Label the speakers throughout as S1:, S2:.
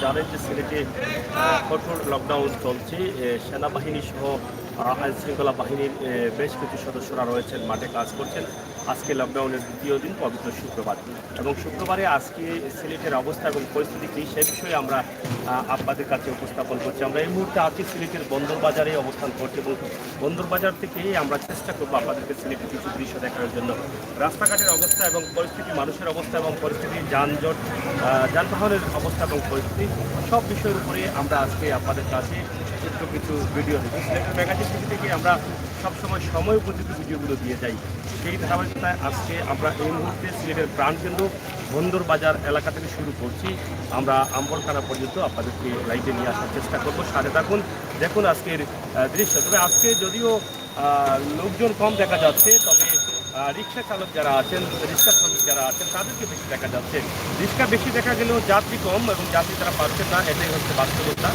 S1: জানেন যে সিলেটে কঠোর লকডাউন চলছে। সেনাবাহিনী সহ আইনশৃঙ্খলা বাহিনীর বেশ কিছু সদস্যরা রয়েছেন, মাঠে কাজ করছেন। আজকে লকডাউনের দ্বিতীয় দিন, পবিত্র শুক্রবার, এবং শুক্রবারে আজকে সিলেটের অবস্থা এবং পরিস্থিতি কী সে বিষয়ে আমরা আপনাদের কাছে উপস্থাপন করছি। আমরা এই মুহূর্তে আছি সিলেটের বন্দরবাজারে অবস্থান করছি, এবং বন্দরবাজার থেকে আমরা চেষ্টা করবো আপনাদেরকে সিলেটের কিছু দৃশ্য দেখানোর জন্য। রাস্তাঘাটের অবস্থা এবং পরিস্থিতি, মানুষের অবস্থা এবং পরিস্থিতি, যানজট, যানবাহনের অবস্থা এবং পরিস্থিতি, সব বিষয়ের উপরে আমরা আজকে আপনাদের কাছে ছোট্ট কিছু ভিডিও দিচ্ছি। সিলেটের ম্যাগাজিন টিভি থেকে আমরা সবসময় সময় উপযোগী ভিডিওগুলো দিয়ে যাই। সেই ধারাবাহিকতায় আজকে আমরা এই মুহূর্তে সিলেটের প্রাণকেন্দ্র বন্দরবাজার এলাকা থেকে শুরু করছি। আমরা আম্বরখানা পর্যন্ত আপনাদেরকে লাইভে নিয়ে আসার চেষ্টা করবো। সাথে থাকুন, দেখুন আজকের দৃশ্য। তবে আজকে যদিও লোকজন কম দেখা যাচ্ছে, তবে রিক্সা চালক যারা আছেন, রিক্সা শ্রমিক যারা আছেন, তাদেরকে বেশি দেখা যাচ্ছে। রিক্সা বেশি দেখা গেলেও যাত্রী কম, এবং যাত্রী তারা পাচ্ছেন না, এটাই হচ্ছে বাস্তবতা।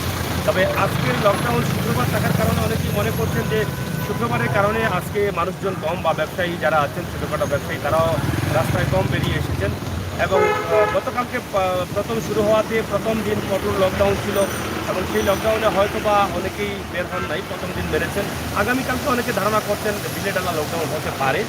S1: তবে আজকের লকডাউন শুক্রবার থাকার কারণে অনেকেই মনে করছেন যে শুক্রবারের কারণে আজকে মানুষজন কম, বা ব্যবসায়ী যারা আছেন, ছোটোখাটো ব্যবসায়ী, তারাও রাস্তায় কম বেরিয়ে এসেছেন। এবং গতকালকে প্রথম শুরু হওয়াতে প্রথম দিন কঠোর লকডাউন ছিল, এবং সেই লকডাউনে হয়তো বা অনেকেই বের হন নাই, প্রথম দিন বেড়েছেন। আগামীকালকে অনেকে ধারণা করছেন ডিলেডালা লকডাউন হতে পারে,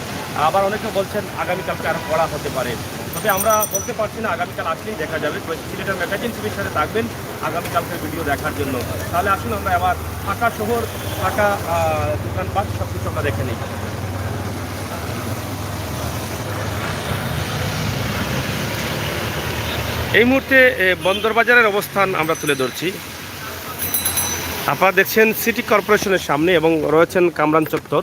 S1: আবার অনেকে বলছেন আগামীকালকে আরও কড়া হতে পারে। তবে আমরা বলতে পারছি না, আগামীকাল আসলেই দেখা যাবে। সিলেটের ম্যাগাজিন টিভির সাথে থাকবেন আগামীকালকের ভিডিও দেখার জন্য। তাহলে আসুন আমরা আবার ফাঁকা শহর, ফাঁকা দোকানপাট সব কিছু আমরা দেখে নিই। এই মুহূর্তে বন্দরবাজারের অবস্থান আমরা তুলে ধরছি। আপনারা দেখছেন সিটি কর্পোরেশনের সামনে, এবং রয়েছেন কামরান চত্বর।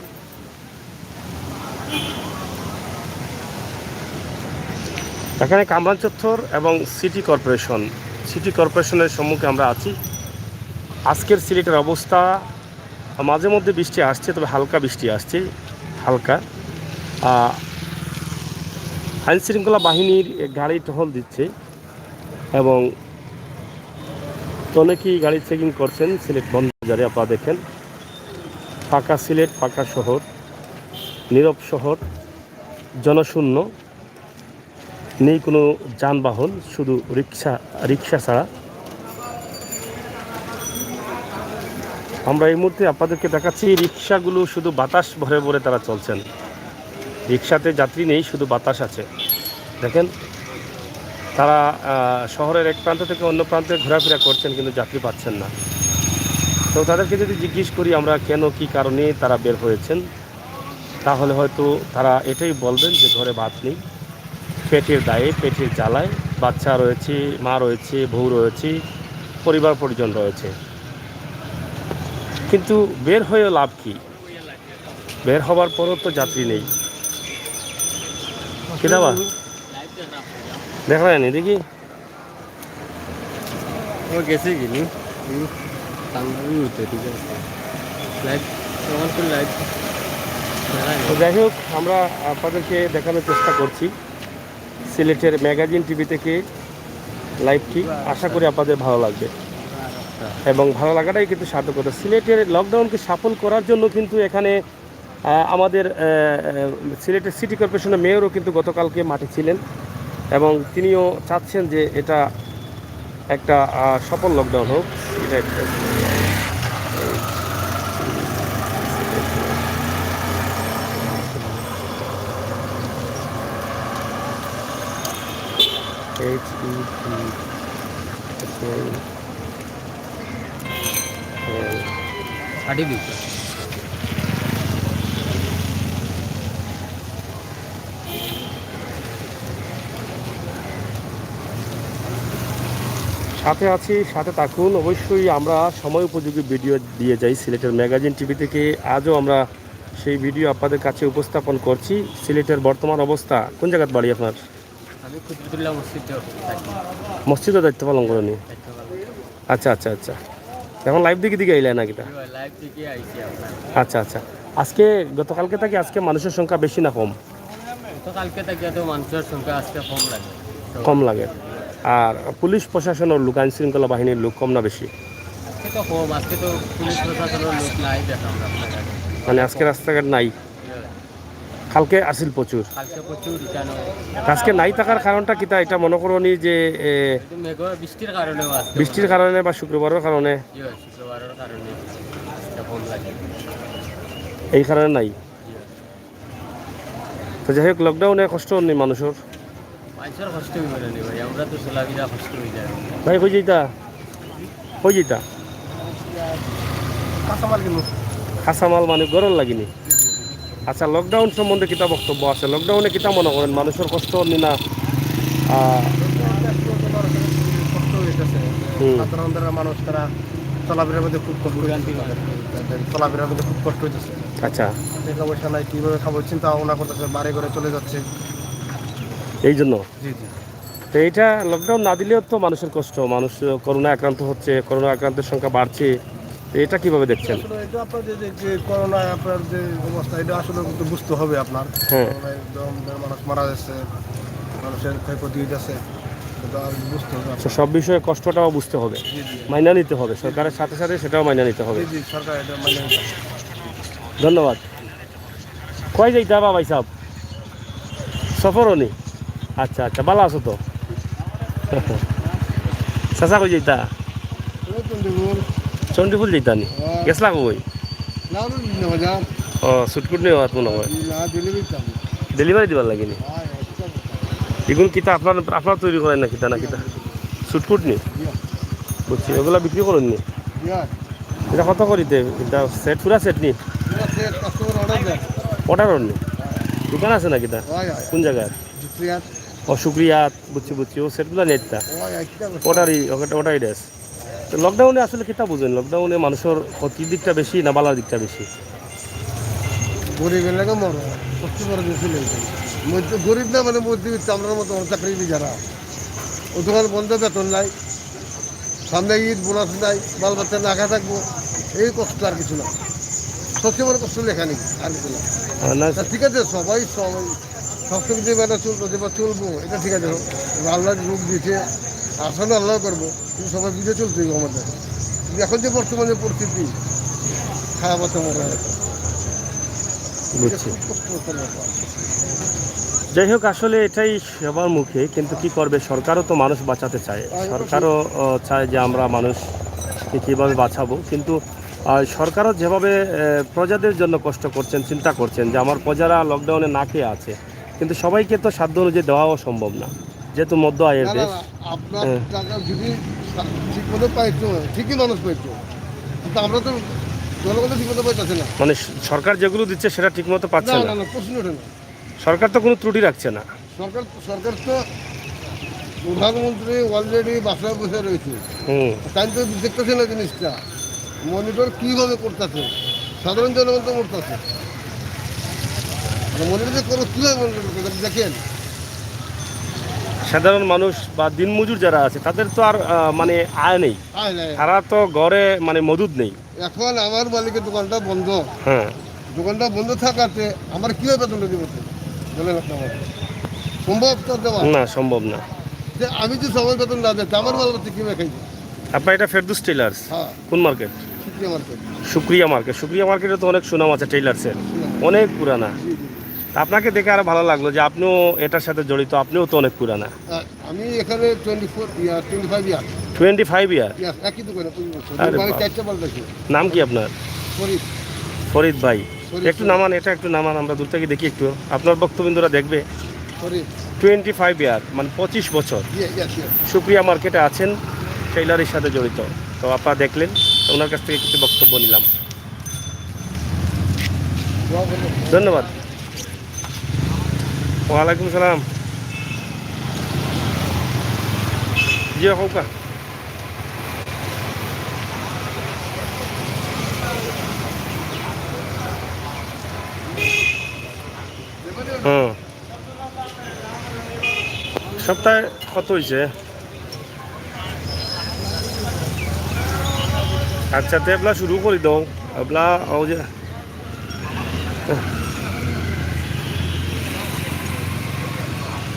S1: এখানে কামরান চত্বর এবং সিটি কর্পোরেশনের সম্মুখে আমরা আছি। আজকের সিলেটের অবস্থা, মাঝে মধ্যে বৃষ্টি আসছে, তবে হালকা বৃষ্টি আসছে, হালকা। আইনশৃঙ্খলা বাহিনীর গাড়ি টহল দিচ্ছে, এবং অনেকেই গাড়ি চেকিং করছেন সিলেট বন্দরবাজারে। আপনারা দেখেন ফাঁকা সিলেট, ফাঁকা শহর, নীরব শহর, জনশূন্য, নেই কোনো যানবাহন, শুধু রিক্সা ছাড়া। আমরা এই মুহূর্তে আপনাদেরকে দেখাচ্ছি রিক্সাগুলো শুধু বাতাস ভরে ভরে তারা চলছেন। রিক্সাতে যাত্রী নেই, শুধু বাতাস আছে। দেখেন তারা শহরের এক প্রান্ত থেকে অন্য প্রান্তে ঘোরাফেরা করছেন, কিন্তু যাত্রী পাচ্ছেন না। তো তাদেরকে যদি জিজ্ঞেস করি আমরা কেন, কী কারণে তারা বের হয়েছেন, তাহলে হয়তো তারা এটাই বলবেন যে ঘরে ভাত নেই, পেটের দায়ে, পেটের জ্বালায়, বাচ্চা রয়েছে, মা রয়েছে, বউ রয়েছে, পরিবার পরিজন রয়েছে। কিন্তু বের হয়ে লাভ কি? বের হবার পরও তো যাত্রী নেই। কি দাবা দেখা যায়নি, দেখি
S2: গেছে কিনি ঠিক আছে।
S1: যাই হোক, আমরা আপনাদেরকে দেখানোর চেষ্টা করছি সিলেটের ম্যাগাজিন টিভি থেকে লাইভটি। আশা করি আপনাদের ভালো লাগবে, এবং ভালো লাগাটাই কিন্তু সার্থকতা। সিলেটের লকডাউনকে সফল করার জন্য কিন্তু এখানে আমাদের সিলেটের সিটি কর্পোরেশনের মেয়রও কিন্তু গতকালকে মাঠে ছিলেন, এবং তিনিও চাচ্ছেন যে এটা একটা সফল লকডাউন হোক। এটা একটা সাথে আছি, সাথে থাকুন। অবশ্যই আমরা সময় উপযোগী ভিডিও দিয়ে যাই সিলেটের ম্যাগাজিন টিভি থেকে। আজও আমরা সেই ভিডিও আপনাদের কাছে উপস্থাপন করছি। সিলেটের বর্তমান অবস্থা। কোন জায়গায় বাড়ি আপনার?
S2: আমি কুতুবুল্লাহ
S1: মসজিদে দায়িত্ব পালন করেনি? আচ্ছা আচ্ছা আচ্ছা, এখন লাইভ দিকে আইলে না কিটা?
S2: লাইভ থেকে আইছি আপনার।
S1: আচ্ছা আচ্ছা, আজকে গতকালকে থেকে আজকে মানুষের সংখ্যা বেশি না কম?
S2: গতকালকে থেকে তো মানুষের সংখ্যা আজকে কম লাগে।
S1: কম লাগে। আর পুলিশ প্রশাসনের লোক, আইন শৃঙ্খলা বাহিনীর লোক কম না বেশি?
S2: আজকে তো কম, আজকে তো পুলিশ প্রশাসনের লোক নাই দেখা আমরা।
S1: মানে আজকে রাস্তাঘাট নাই? কালকে আসিল প্রচুর,
S2: কালকে প্রচুর রিটার্ন হয়।
S1: আজকে নাই থাকার কারণটা কিতা এটা মনে করনি যে
S2: কিন্তু মেঘ বৃষ্টির কারণেও আসতে
S1: বৃষ্টির কারণে বা শুক্রবারের কারণে
S2: শুক্রবারের কারণে আসতে কম লাগে।
S1: এই কারণে নাই। তো যাই হোক লকডাউনে কষ্ট হয়নি মানুষের?
S2: মানুষের কষ্ট হইব না নি ভাই, আমরা তো চলাফেরা কষ্ট হয়ে যায়।
S1: ভাই কই যেতা, কই যেতা?
S3: কাঁচামাল কিনো।
S1: কাঁচামাল মানে গরম লাগিনি। আচ্ছা, লকডাউন সম্বন্ধে কিতা বক্তব্য আছে? লকডাউনে কিতা মনে করেন মানুষের কষ্ট হয়নি না?
S3: কষ্ট হইতেছে,
S1: হুম।
S3: সাধারণ মানুষ তারা চলাফেরার মধ্যে খুব কষ্ট হইতেছে, চলাফেরার মধ্যে খুব কষ্ট হইতেছে।
S1: আচ্ছা,
S3: টাকা পয়সা নাই, কীভাবে খাবো চিন্তা ভাবনা করতেছে, বাড়ি ঘরে চলে যাচ্ছে।
S1: এই জন্য
S3: জি জি।
S1: তো এইটা লকডাউন না দিলেও তো মানুষের কষ্ট, মানুষ করোনা আক্রান্ত হচ্ছে, করোনা আক্রান্তের সংখ্যা বাড়ছে, তো এটা কিভাবে দেখছেন?
S3: আসলে এটা আপনার যে করোনা আপনার যে অবস্থা, এটা আসলে কিন্তু বুঝতে হবে আপনার।
S1: হ্যাঁ।
S3: করোনায় একদম মানুষ মারা যাচ্ছে, মানুষের ক্ষয়ক্ষতি হইতেছে, এটা আর বুঝতে হবে
S1: তো
S3: আপনার।
S1: সব বিষয়ে কষ্টটাও বুঝতে হবে,
S3: জি জি
S1: মাইনা নিতে হবে, সরকারের সাথে সাথে সেটাও মাইনা নিতে হবে।
S3: জি জি, সরকার এটা মানে
S1: ধন্যবাদ। কয় যাইতা বা ভাই সাহেব? সফরও নি? আচ্ছা আচ্ছা, ভালো আছো তো? চাচা কই যাইতা? চণ্ডীপুর যাইতা নি? গেছলা কই? ও সুটকুট নিয়ে হওয়ার মনে হয় ডেলিভারি দিবার লাগেনি। এগুলো কিতা আপনার আপনার তৈরি করেন না কিতা না কিতা? সুটকুট নি? বুঝছি, ওগুলা বিক্রি করেন নি? এটা কত করিতে? এটা সেট পুরা সেট নি? অর্ডার নি? দোকান আছে না কিতা? কোন জায়গায়? ও শুক্রিয়া, বুঝছি বুঝছি, ও সেটগুলো নেই তা ওটারই ওটাই ড্রেস। তো লকডাউনে আসলে কিতা বুঝেন? লকডাউনে মানুষের ক্ষতির দিকটা বেশি না বালার দিকটা বেশি?
S3: গরিব এলাকা মরো সবচেয়ে বড় বেশি লেগেছে মধ্যে গরিব না মানে মধ্যবিত্ত আমরা মতো চাকরি যারা, ও দোকান বন্ধ, বেতন নাই, সামনে ঈদ, বোনাস নাই, বাল বাচ্চা না খা থাকবো, এই কষ্ট আর কিছু না। সবচেয়ে বড় কষ্ট লেখানি আর কিছু না।
S1: না
S3: তা ঠিক আছে, সবাই সবাই স্বাস্থ্য যদি বেলা চলবো, যেবার চলবো এটা ঠিক আছে, আল্লাহ রোগ দিয়েছে, আসলে আল্লাহ করবো, কিন্তু সবাই বুঝে চলতে হবে আমাদের। কিন্তু এখন যে বর্তমানে পরিস্থিতি, খাওয়া বাচ্চা মনে হয়
S1: বুঝছি।
S3: খুব কষ্টকর ব্যাপার।
S1: যাই হোক, আসলে এটাই সবার মুখে, কিন্তু কি করবে, সরকারও তো মানুষ বাঁচাতে চায়, সরকারও চায় যে আমরা মানুষকে কীভাবে বাঁচাবো, কিন্তু সরকারও যেভাবে প্রজাদের জন্য কষ্ট করছেন, চিন্তা করছেন যে আমার প্রজারা লকডাউনে না খেয়ে আছে, কিন্তু সবাইকে তো সাধ্য অনুযায়ী দেওয়াও সম্ভব না, যেহেতু মধ্য আয়ের
S3: না, না,
S1: দেশ।
S3: না, আপনার
S1: হ্যাঁ।
S3: টাকা যদি ঠিক মতো পাইতো, ঠিকই মানুষ পাইতো, কিন্তু আমরা তো জনগণ ঠিক মতো পাইতেছে না।
S1: মানে সরকার যেগুলো দিচ্ছে সেটা ঠিকমতো পাচ্ছে
S3: না
S1: না,
S3: না না, প্রশ্ন ওঠে না।
S1: সরকার তো কোনো ত্রুটি রাখছে না।
S3: সরকার সরকার তো প্রধানমন্ত্রী অলরেডি বাসায় বসে রয়েছে,
S1: হুম।
S3: তাই তো দেখতেছে না জিনিসটা, মনিটর কীভাবে করতেছে, সাধারণ জনগণ তো করতেছে, মনিটর যে করো কীভাবে মনিটর করতেছে দেখেন।
S1: সাধারণ মানুষ বা দিনমজুর যারা আছে তাদের তো আর মানে আয় নেই,
S3: আয় নাই।
S1: তারা তো ঘরে মানে মজুদ নেই।
S3: এখন আমার মালিকের দোকানটা বন্ধ,
S1: হ্যাঁ।
S3: দোকানটা বন্ধ থাকাতে আমার কীভাবে বেতন দিব বলেন আপনি আমাকে? সম্ভব তো দেওয়া
S1: না, সম্ভব না।
S3: যে আমি যে সময় বেতন না দিতে আমার মাল বাচ্চা কীভাবে খাইব?
S1: আপনার এটা ফেরদৌস টেইলার্স?
S3: হ্যাঁ,
S1: কোন মার্কেট?
S3: শুক্রিয়া মার্কেট।
S1: সুক্রিয়া মার্কেট। সুক্রিয়া মার্কেটে তো অনেক সুনাম আছে টেইলার্সের, অনেক পুরানা।
S3: জি জি।
S1: তা আপনাকে দেখে আরো ভালো লাগলো যে আপনিও এটার সাথে জড়িত, আপনিও তো অনেক পুরানা।
S3: আমি এখানে 25 ইয়ার
S1: 25 ইয়ার?
S3: একই দোকানে 25 বছর,
S1: আরে
S3: আমি
S1: বাপ।
S3: 4টা মাল দেখি।
S1: নাম কি আপনার?
S3: ফরিদ।
S1: ফরিদ ভাই।
S3: ফরিদ।
S1: একটু নামান, এটা একটু নামান, আমরা দূর থেকে দেখি একটু, আপনার বক্তবিন্দুরা দেখবে।
S3: ফরিদ।
S1: 25 ইয়ার মানে 25 বছর
S3: ইয়েস।
S1: সুক্রিয়া মার্কেটে আছেন, টেইলারের সাথে জড়িত। তো আপনারা দেখলেন, ওনার কাছ থেকে কিছু বক্তব্য নিলাম। ধন্যবাদ। ওয়ালাইকুম সালাম। জি হোকা। হুম। সপ্তাহে কত হয়েছে? আচ্ছা, তো এবলা শুরু করে দাও, এবলা ও যে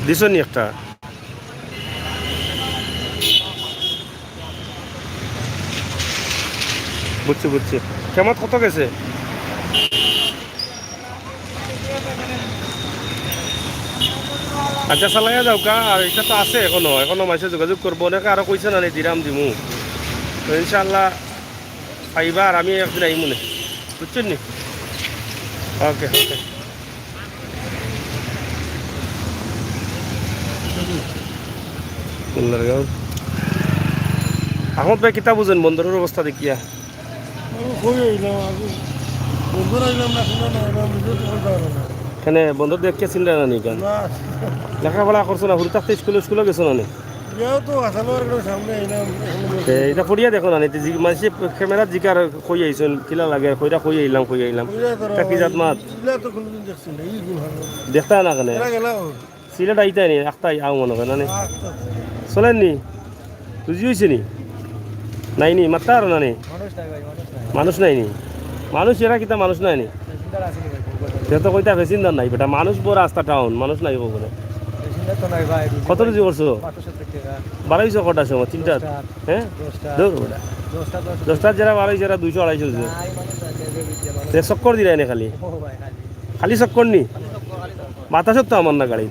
S1: দিছ নি একটা? বুঝছি বুঝছি। কেমন কত গেছে? আচ্ছা চালাইয়া যাও কা আর এটা তো আছে এখনো মাসে যোগাযোগ করবো অনেকে আরো কইছে না দিরাম দিমু তো ইনশাআল্লাহ পাইবা আর আমি একদিন আইমু নে বুঝছেন নি ওকে ওকে আহমদ ভাই কিতা বুঝেন বন্দরের অবস্থা দেখিয়া এখানে বন্দর দেখে চিন্তা না নি কেন লেখাপড়া করছো না হুড় থাকতে স্কুলে গেছো না নি এটা পড়িয়া দেখো না মানুষে ক্যামেরা জিকার কই আইছেন কিলা লাগে কইরা কই আইলাম কি জাত মাত দেখতা না কেন সিলেট আইতে নি আখতাই আও মনে হয় না চলেন নি বুঝি হয়েছে নি নাই নি মাত্রা আর না নি মানুষ নাই নি মানুষ এরা কিতা মানুষ নাই নি সে তো কইতা ভেসিন্দার নাই বেটা মানুষ বড় রাস্তা টাউন মানুষ নাই বলে কত রুজি করছো বাড়াইছো কটার সময় 3টা হ্যাঁ 10টার যারা বাড়াইছে এরা 200-250 চক্কর দিলাই না খালি চক্কর নি বাতাসত তো আমার না গাড়ি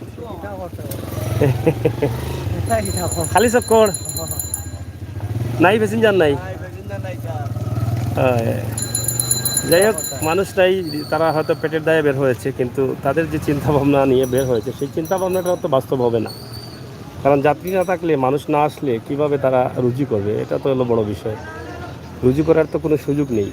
S1: খালি চক্কর নাই প্যাসেঞ্জার নাই যাই হোক মানুষটাই তারা হয়তো পেটের দায়ে বের হয়েছে কিন্তু তাদের যে চিন্তা ভাবনা নিয়ে বের হয়েছে সেই চিন্তা ভাবনাটা তো বাস্তব হবে না কারণ যাত্রী না থাকলে মানুষ না আসলে কিভাবে তারা রুজি করবে এটা তো হলো বড় বিষয় রুজি করার তো কোনো সুযোগ নেই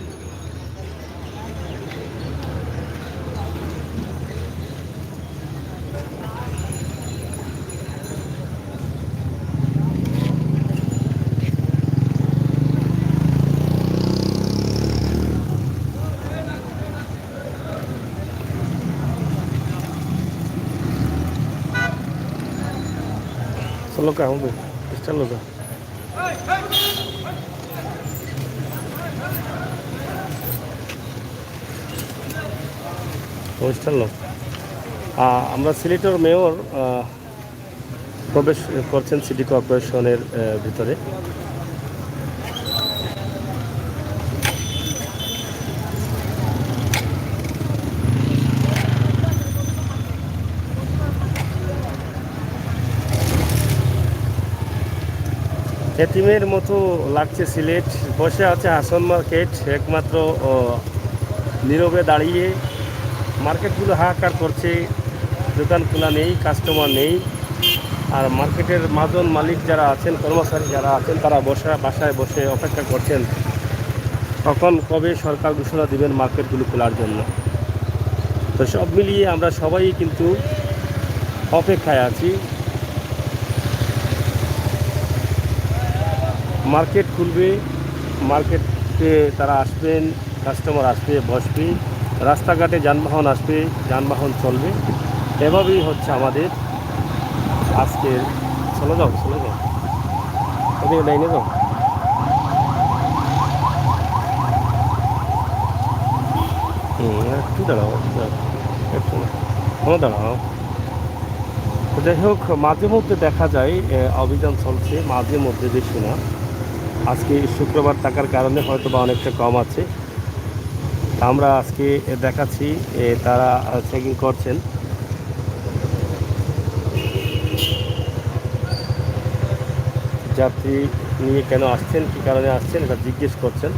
S1: चलो क्या होंगे चलो का চলো আমরা সিলেটের মেয়র প্রবেশ করছেন সিটি কর্পোরেশনের ভিতরে এতিমের মতো লাগছে সিলেট বসে আছে হাসন মার্কেট একমাত্র নীরবে দাঁড়িয়ে মার্কেটগুলো হাহাকার করছে দোকান খোলা নেই কাস্টমার নেই আর মার্কেটের মাজন মালিক যারা আছেন কর্মচারী যারা আছেন তারা বাসায় বসে অপেক্ষা করছেন তখন কবে সরকার ঘোষণা দিবেন মার্কেটগুলো খোলার জন্য তো সব মিলিয়ে আমরা সবাই কিন্তু অপেক্ষায় আছি মার্কেট খুলবে মার্কেটে তারা আসবেন কাস্টমার আসবে বসবে রাস্তাঘাটে যানবাহন আসবে যানবাহন চলবে এভাবেই হচ্ছে আমাদের আজকের চলে যাও ওদিকে ডাইনে যাও একটু দাঁড়াও একটু দাঁড়াও যাই হোক মাঝে মধ্যে দেখা যায় অভিযান চলছে মাঝে মধ্যে বেশি না আজকে শুক্রবার থাকার কারণে হয়তো বা অনেকটা কম আছে আমরা আজকে দেখাচ্ছি তারা চেকিং করছেন যাত্রী নিয়ে কেন আসছেন কী কারণে আসছেন এটা জিজ্ঞেস করছেন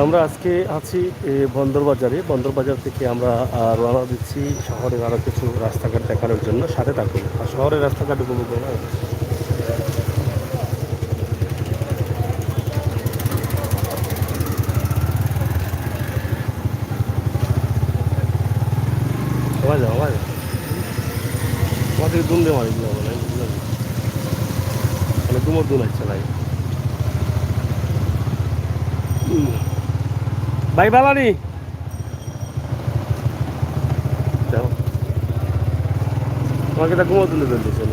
S1: আমরা আজকে আছি বন্দরবাজার থেকে আমরা রওনা দিচ্ছি শহরের আরও কিছু রাস্তাঘাট দেখানোর জন্য সাথে থাকুন আর শহরের রাস্তাঘাট উপভোগ করুন থেকে দুন দিয়ে মারি দিলাম না, বুঝলাম মানে দুমর দুন আসছে ভাই। ভাই বালানি যাও, তোমাকে তা ঘুমো তুলে দিচ্ছে।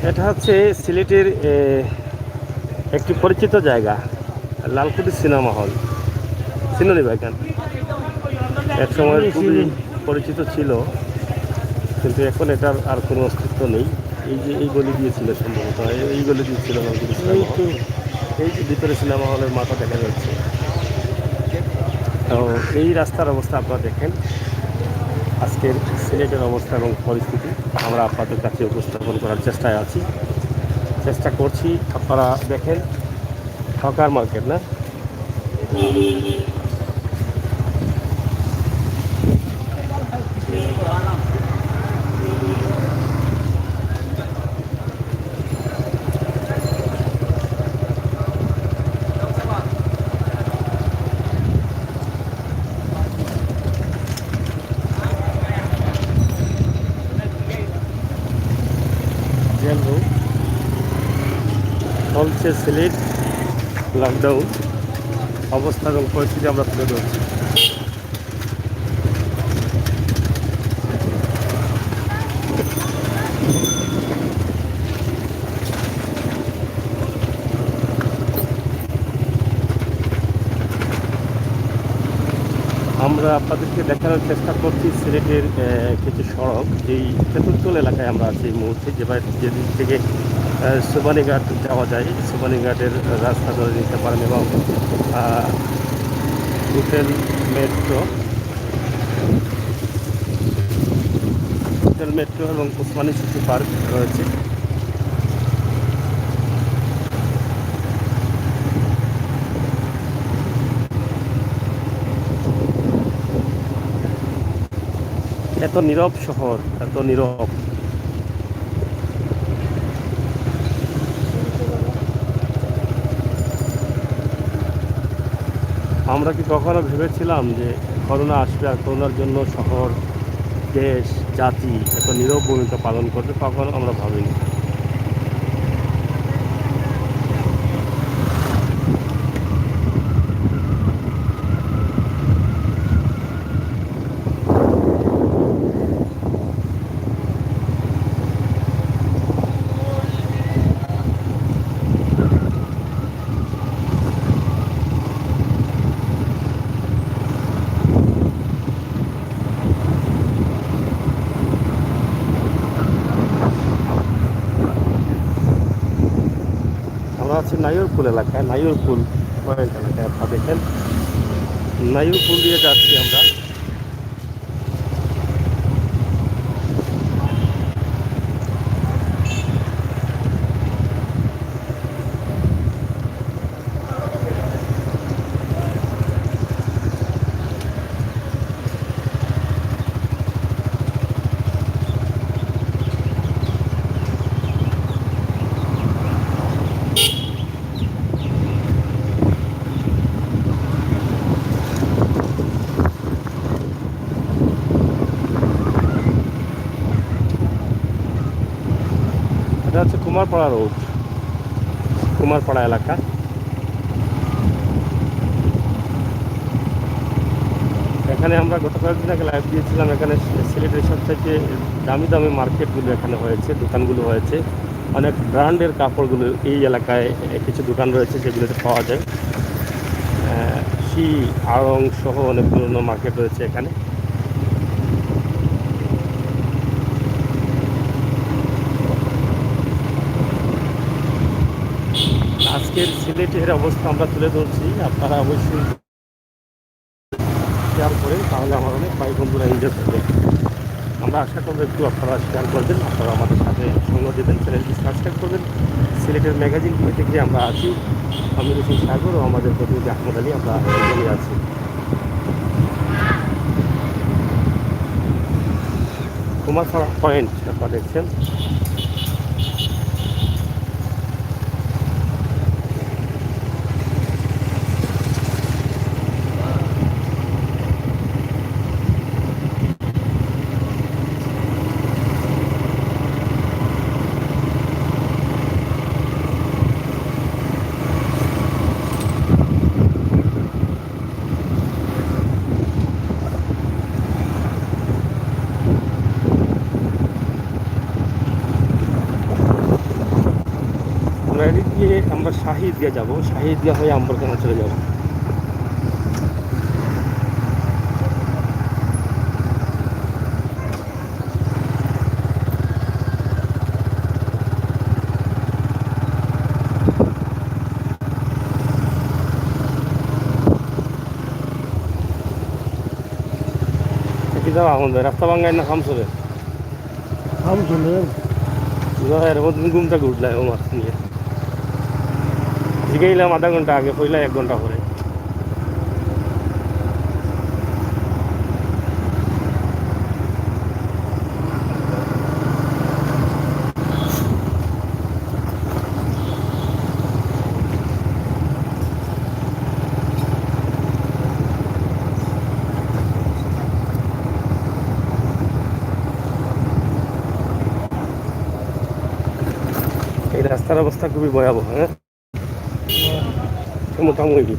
S1: এটা হচ্ছে সিলেটের একটি পরিচিত জায়গা, লালকুটি সিনেমা হল। চিনুনি ভাই কেন? এক সময় খুবই পরিচিত ছিল, কিন্তু এখন এটার আর কোনো অস্তিত্ব নেই। এই যে এই গলি দিয়েছিল সম্ভবত, এই গলি দিয়েছিল লালকুটি সিনেমা হল। এই যে ভিতরে সিনেমা হলের মাথা দেখা যাচ্ছে। তো এই রাস্তার অবস্থা আপনারা দেখেন, আজকের সিলেটের অবস্থা এবং পরিস্থিতি আমরা আপনাদের কাছে উপস্থাপন করার চেষ্টায় আছি, চেষ্টা করছি। আপনারা দেখেন, হকার মার্কেট না? জেল রোড চলছে সিলেট লকডাউন অবস্থা এবং পরিস্থিতি আমরা তুলে ধরছি। আমরা আপনাদেরকে দেখানোর চেষ্টা করছি সিলেটের কিছু সড়ক, যেই তেঁতুলতল এলাকায় আমরা আছি এই মুহূর্তে, যেদিক থেকে সুবানীঘাট যাওয়া যায়। সুবানীঘাটের রাস্তা ধরে নিতে পারেন এবং হোটেল মেট্রো এবং ওসমানী সিটি পার্ক রয়েছে। এত নীরব শহর, এত নীরব। আমরা কি কখনো ভেবেছিলাম যে করোনা আসবে আর করোনার জন্য শহর, দেশ, জাতি এত নীরব ভূমিকা পালন করবে? কখনো আমরা ভাবিনি। আমরা আছি নাইরপুল এলাকায়, নাইরপুল পয়েন্ট এলাকায়। আপনারা দেখেন, নাইরপুল দিয়ে যাচ্ছি আমরা। এটা হচ্ছে কুমারপাড়া রোড, কুমারপাড়া এলাকা। এখানে আমরা গত কয়েকদিন আগে লাইভ দিয়েছিলাম। এখানে সিলেটের সবথেকে দামি দামি মার্কেটগুলো এখানে হয়েছে, দোকানগুলো হয়েছে। অনেক ব্র্যান্ডের কাপড়গুলো এই এলাকায় কিছু দোকান রয়েছে যেগুলোতে পাওয়া যায়। আড়ং সহ অনেকগুলো মার্কেট রয়েছে এখানে। আজকের সিলেটের অবস্থা আমরা তুলে ধরছি, আপনারা অবশ্যই শেয়ার করেন, তাহলে আমার অনেক ভাই বন্ধুরা এনজয় করবে। আমরা আশা করবো একটু আপনারা শেয়ার করবেন, আপনারা আমাদের সাথে সঙ্গ দেবেন, চ্যানেলটি সাবস্ক্রাইব করবেন। সিলেটের ম্যাগাজিন টিভি থেকে আমরা আছি, আমি রসুন সাগর ও আমাদের প্রতিনিধি আহমদ আলী, আমরা এখানে আছি। কুমারপাড়া পয়েন্ট আপনারা দেখছেন। আমরা শাহিদগাঁ যাব, শাহিদগাঁ হয়ে আম্বরখানা চলে যাব। কি যাওয়া আমাদের রাস্তা ভাঙ্গায় না খাম চলে
S3: আম চলে
S1: এর মধ্যে ঘুমটা ঘুরলাম ও মাছ নিয়ে জিগাইলাম আধা ঘন্টা আগে, পইলা 1 ঘন্টা পরে। এই রাস্তার অবস্থা খুবই ভয়াবহ। হ্যাঁ, মোটামুটি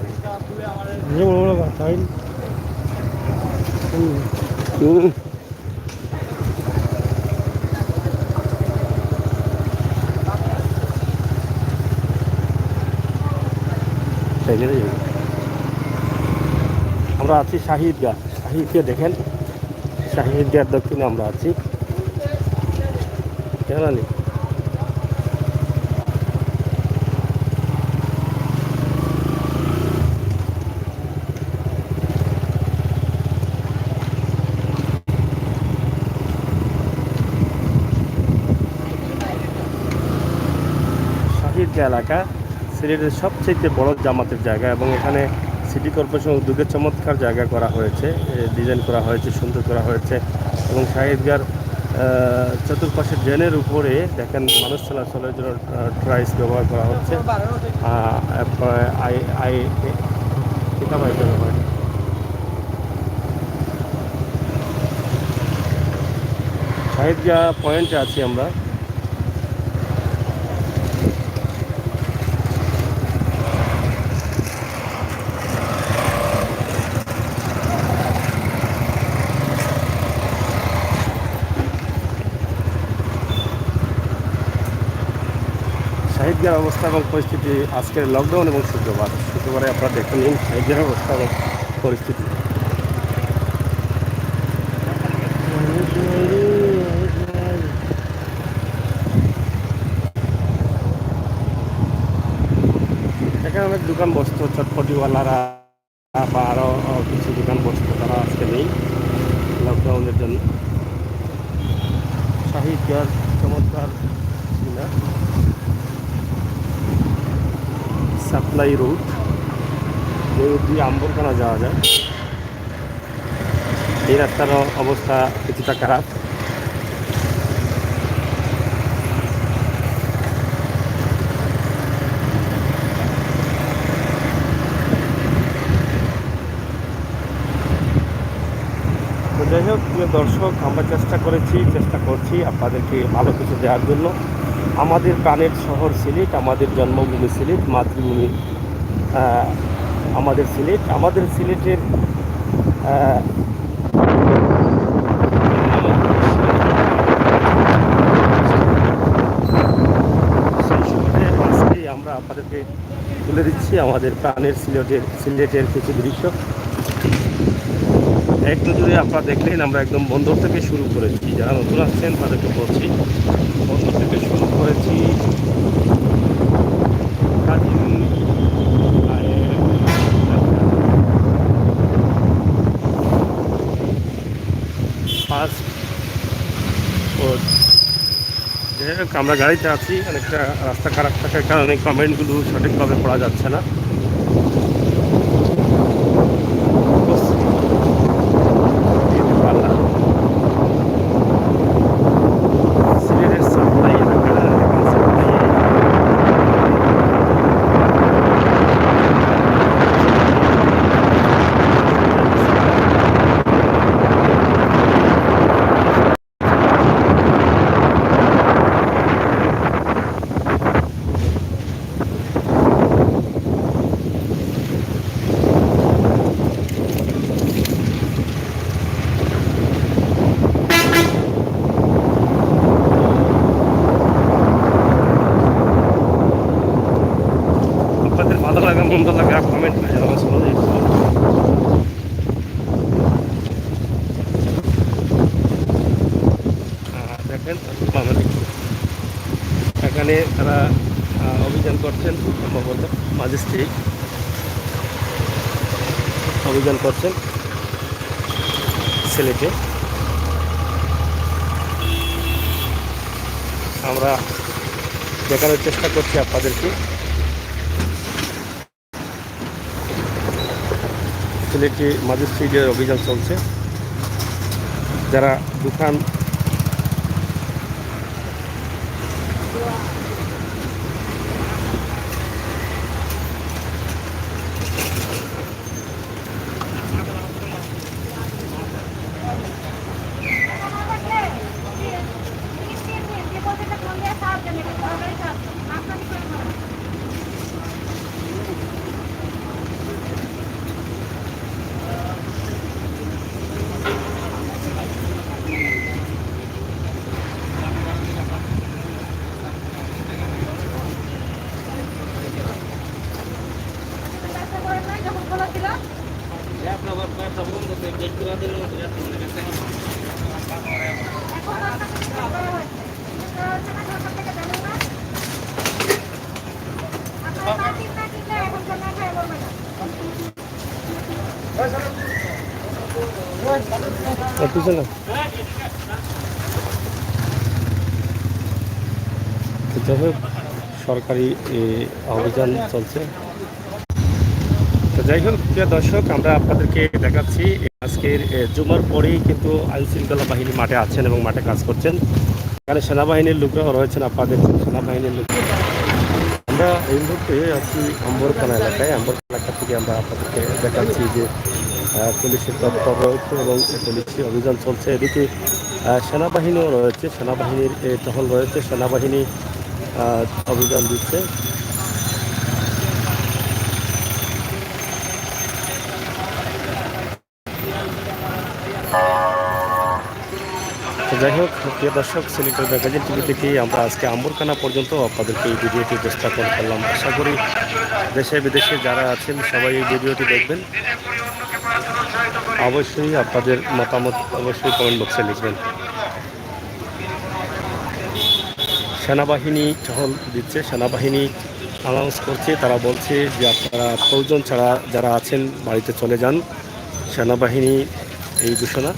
S1: আমরা আছি শাহিদগাঁ। শাহিদগাঁ দেখেন, শাহিদগাঁর দক্ষিণে আমরা আছি। জানি শাহিদগাঁ এলাকা সিলেটের সবচেয়ে বড় জামাতের জায়গা এবং এখানে সিটি কর্পোরেশন উদ্যোগে চমৎকার জায়গা করা হয়েছে, ডিজাইন করা হয়েছে, সুন্দর করা হয়েছে। এবং শাহিদগাঁর চতুর্পাশে ড্রেনের উপরে দেখেন মানুষ চলাচলের জন্য ট্রাইস ব্যবহার করা হচ্ছে। শাহিদগাঁ পয়েন্টে আছি আমরা। শাহিদগাঁর অবস্থা এবং পরিস্থিতি আজকের লকডাউন এবং শুক্রবারে আপনারা দেখে নিন শাহিদগাঁর অবস্থা এবং পরিস্থিতি। এখানে অনেক দোকান বসতো, চটপটিওয়ালারা বা আরও কিছু দোকান বসতো, তারা আজকে নেই লকডাউনের জন্য। শাহিদগাঁর চমৎকার সাপ্লাই রুট, যে রুট দিয়ে আম্বরখানা যাওয়া যায়। এই রাস্তার অবস্থা কিছুটা খারাপ। তো যাই হোক দর্শক, আমরা চেষ্টা করছি আপনাদেরকে ভালো কিছু দেওয়ার জন্য। আমাদের প্রাণের শহর সিলেট, আমাদের জন্মভূমি সিলেট, মাতৃভূমি আমাদের সিলেট। আমাদের সিলেটের সেই সুবাদে আজকে আমরা আপনাদেরকে তুলে দিচ্ছি আমাদের প্রাণের সিলেটের কিছু দৃশ্য। এক নজরে আপনারা দেখলেন আমরা একদম বন্দর থেকে শুরু করেছি। যারা নতুন আসছেন তাদেরকে বলছি, বন্দর থেকে শুরু করেছি ফার্স্ট। যাই হোক আমরা গাড়িতে আছি, অনেকটা রাস্তা খারাপ থাকার কারণে কমেন্টগুলো সঠিকভাবে পড়া যাচ্ছে না। কেমন লাগে কমেন্ট করে জানাবেন সবাই। দেখেন বাঙালি এখানে তারা অভিযান করছেন, সম্ভবত ম্যাজিস্ট্রেট অভিযান করছেন সিলেটে। আমরা দেখানোর চেষ্টা করছি আপনাদেরকে সিলেটে ম্যাজিস্ট্রেটের অভিযান চলছে। যারা দোকান পিছনে যাই হোক সরকারি অভিযান চলছে। তো যাই হোক প্রিয় দর্শক, আমরা আপনাদেরকে দেখাচ্ছি আজকের জুমার পরেই কিন্তু আইন শৃঙ্খলা বাহিনী মাঠে আছেন এবং মাঠে কাজ করছেন। এখানে সেনাবাহিনীর লোকরাও রয়েছেন, আপনাদের সেনাবাহিনীর লোক। আমরা এই মুহূর্তে আছি আম্বরখানা এলাকায়। আম্বরখানা এলাকা থেকে আমরা আপনাদেরকে দেখাচ্ছি যে পুলিশের তৎপর রয়েছে এবং পুলিশি অভিযান চলছে। এদিকে সেনাবাহিনীও রয়েছে, সেনাবাহিনীর টহল রয়েছে, সেনাবাহিনী অভিযান দিচ্ছে। যাই হোক প্রিয় দর্শক, সিলেটের ম্যাগাজিন টিভি থেকে আমরা আজকে আম্বরখানা পর্যন্ত আপনাদেরকে এই ভিডিওটি উপস্থাপন করলাম। আশা করি দেশে বিদেশে যারা আছেন সবাই এই ভিডিওটি দেখবেন। অবশ্যই আপনাদের মতামত অবশ্যই কমেন্ট বক্সে লিখবেন। সেনাবাহিনী টহল দিচ্ছে, সেনাবাহিনী অ্যানাউন্স করছে, তারা বলছে যে আপনারা প্রয়োজন ছাড়া যারা আছেন বাড়িতে চলে যান। সেনাবাহিনী এই ঘোষণা।